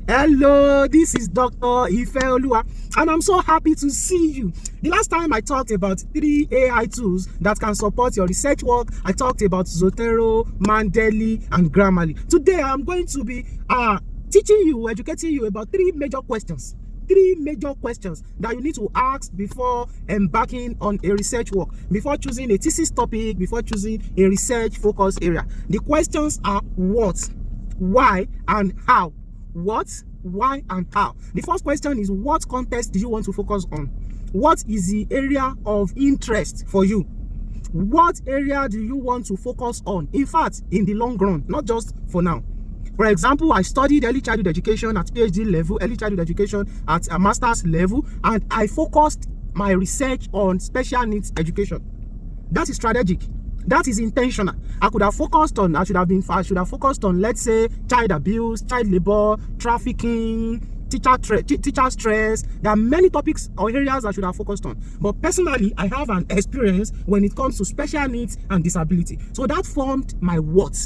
Hello, this is Dr. Ifeoluwa, and I'm so happy to see you. The last time I talked about 3 AI tools that can support your research work, I talked about Zotero, Mandeli, and Grammarly. Today, I'm going to be educating you about 3 major questions. 3 major questions that you need to ask before embarking on a research work, before choosing a thesis topic, before choosing a research focus area. The questions are what, why, and how. What, why, and how. The first question is, what context do you want to focus on? What is the area of interest for you? What area do you want to focus on? In fact, in the long run, not just for now. For example, I studied early childhood education at PhD level, early childhood education at a master's level, and I focused my research on special needs education. That is strategic. That is intentional. I should have focused on, let's say, child abuse, child labor, trafficking, teacher stress. There are many topics or areas I should have focused on. But personally, I have an experience when it comes to special needs and disability. So that formed my what.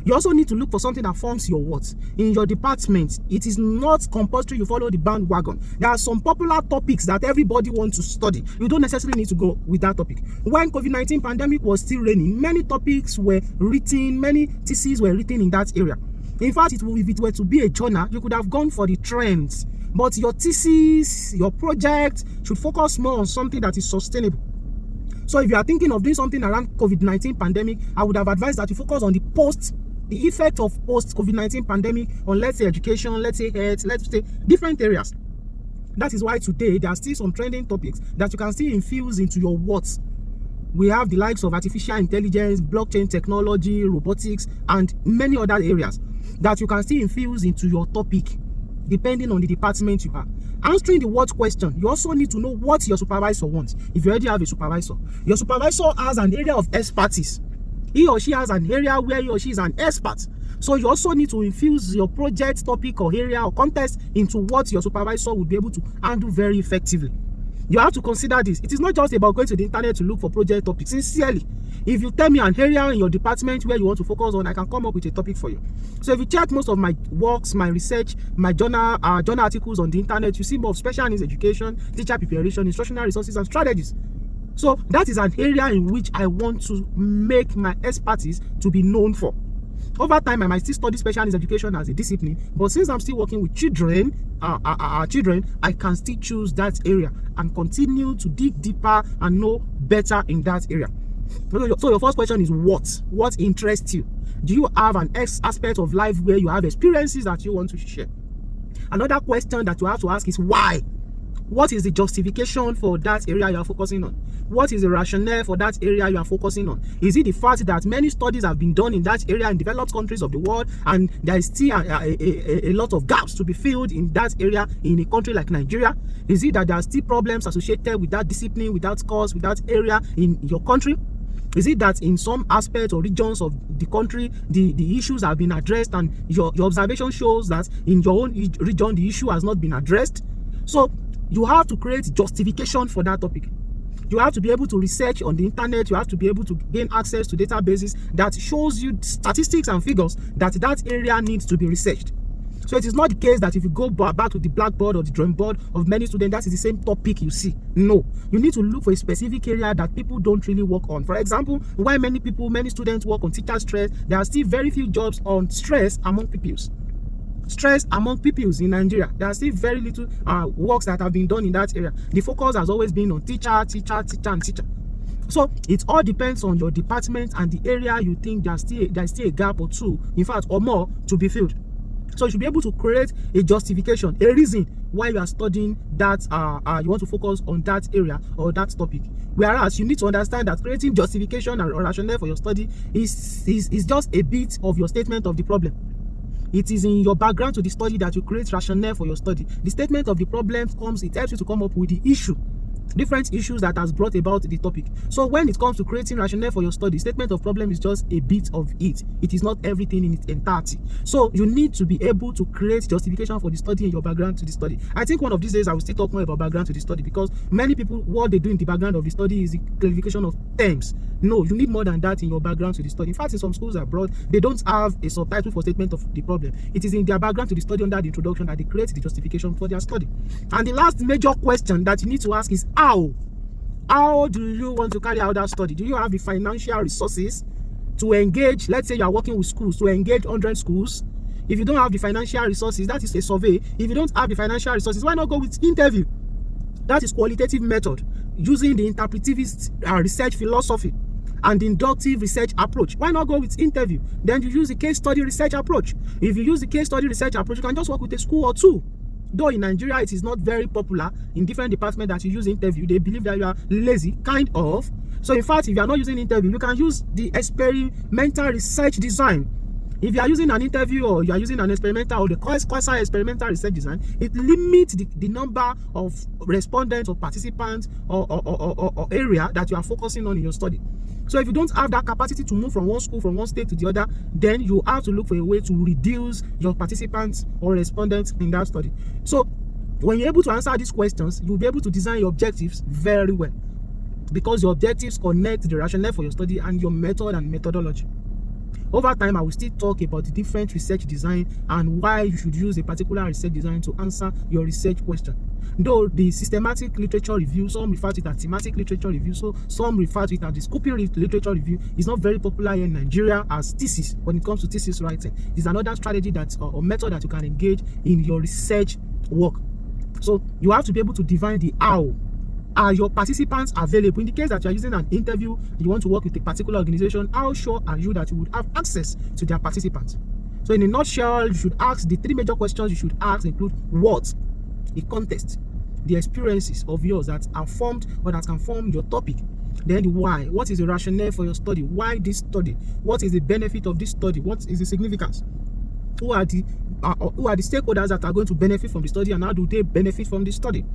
You also need to look for something that forms your what. In your department, it is not compulsory you follow the bandwagon. There are some popular topics that everybody wants to study. You don't necessarily need to go with that topic. When COVID-19 pandemic was still reigning, many topics were written, many theses were written in that area. In fact, if it were to be a journal, you could have gone for the trends. But your thesis, your project should focus more on something that is sustainable. So if you are thinking of doing something around COVID-19 pandemic, I would have advised that you focus on the effect of post-COVID-19 pandemic on, let's say, education, let's say health, let's say different areas. That is why today there are still some trending topics that you can still infuse into your what. We have the likes of artificial intelligence, blockchain technology, robotics, and many other areas that you can still infuse into your topic, depending on the department you are. Answering the what question, you also need to know what your supervisor wants. If you already have a supervisor, your supervisor has an area of expertise. He or she has an area where he or she is an expert. So you also need to infuse your project topic or area or context into what your supervisor will be able to handle very effectively. You have to consider this. It is not just about going to the internet to look for project topics. Sincerely, if you tell me an area in your department where you want to focus on, I can come up with a topic for you. So if you check most of my works, my research, my journal articles on the internet, you see more of special needs education, teacher preparation, instructional resources, and strategies. So that is an area in which I want to make my expertise to be known for. Over time, I might still study special needs education as a discipline, but since I'm still working with children, I can still choose that area and continue to dig deeper and know better in that area. So your first question is what? What interests you? Do you have an aspect of life where you have experiences that you want to share? Another question that you have to ask is why? What is the justification for that area you are focusing on? What is the rationale for that area you are focusing on? Is it the fact that many studies have been done in that area in developed countries of the world, and there is still a lot of gaps to be filled in that area in a country like Nigeria? Is it that there are still problems associated with that discipline, with that course, with that area in your country? Is it that in some aspects or regions of the country, the issues have been addressed, and your observation shows that in your own region, the issue has not been addressed? So you have to create justification for that topic. You have to be able to research on the internet. You have to be able to gain access to databases that shows you statistics and figures that area needs to be researched. So it is not the case that if you go back to the blackboard or the drawing board of many students, that is the same topic you see. No, you need to look for a specific area that people don't really work on. For example, why many students work on teacher stress, there are still very few jobs on stress among pupils. Stress among pupils in Nigeria, there are still very little works that have been done in that area. The focus has always been on teacher. So it all depends on your department and the area you think there's still a gap or two, in fact, or more to be filled. So you should be able to create a justification, a reason why you are studying that, you want to focus on that area or that topic. Whereas you need to understand that creating justification or rationale for your study is just a bit of your statement of the problem. It is in your background to the study that you create rationale for your study. The statement of the problem it helps you to come up with the issue different issues that has brought about the topic. So when it comes to creating rationale for your study, statement of problem is just a bit of it. It is not everything in its entirety. So you need to be able to create justification for the study and your background to the study. I think one of these days I will still talk more about background to the study, because many people, what they do in the background of the study is the clarification of terms. No, you need more than that in your background to the study. In fact, in some schools abroad, they don't have a subtitle for statement of the problem. It is in their background to the study under the introduction that they create the justification for their study. And the last major question that you need to ask is how? How do you want to carry out that study? Do you have the financial resources to engage? Let's say you are working with schools, to engage 100 schools. If you don't have the financial resources, that is a survey. If you don't have the financial resources, why not go with interview? That is qualitative method, using the interpretivist research philosophy and inductive research approach. Why not go with interview? Then you use the case study research approach. If you use the case study research approach, you can just work with a school or two. Though in Nigeria it is not very popular in different departments that you use interview. They believe that you are lazy, kind of. So in fact, if you are not using interview, you can use the experimental research design. If you are using an interview or you are using an experimental or the quasi-experimental research design, it limits the number of respondents or participants or area that you are focusing on in your study. So if you don't have that capacity to move from one school, from one state to the other, then you have to look for a way to reduce your participants or respondents in that study. So when you're able to answer these questions, you'll be able to design your objectives very well, because your objectives connect the rationale for your study and your method and methodology. Over time, I will still talk about the different research design and why you should use a particular research design to answer your research question. Though the systematic literature review, some refer to it as thematic literature review, so some refer to it as the scoping literature review, is not very popular here in Nigeria as thesis. When it comes to thesis writing, it's another strategy that or method that you can engage in your research work. So you have to be able to define the how. Are your participants available? In the case that you are using an interview, you want to work with a particular organization, how sure are you that you would have access to their participants? So in a nutshell, you should ask, the three major questions you should ask include what, the context, the experiences of yours that are formed or that can form your topic. Then the why, what is the rationale for your study? Why this study? What is the benefit of this study? What is the significance? Who are the stakeholders that are going to benefit from the study, and how do they benefit from the study?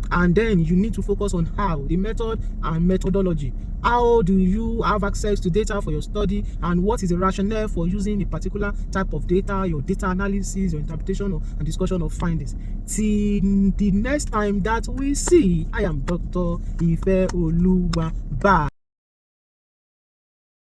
And then you need to focus on how, the method and methodology. How do you have access to data for your study, and what is the rationale for using a particular type of data, your data analysis, your interpretation and discussion of findings. Till the next time that we see, I am Dr. Ifeoluwa. Bye.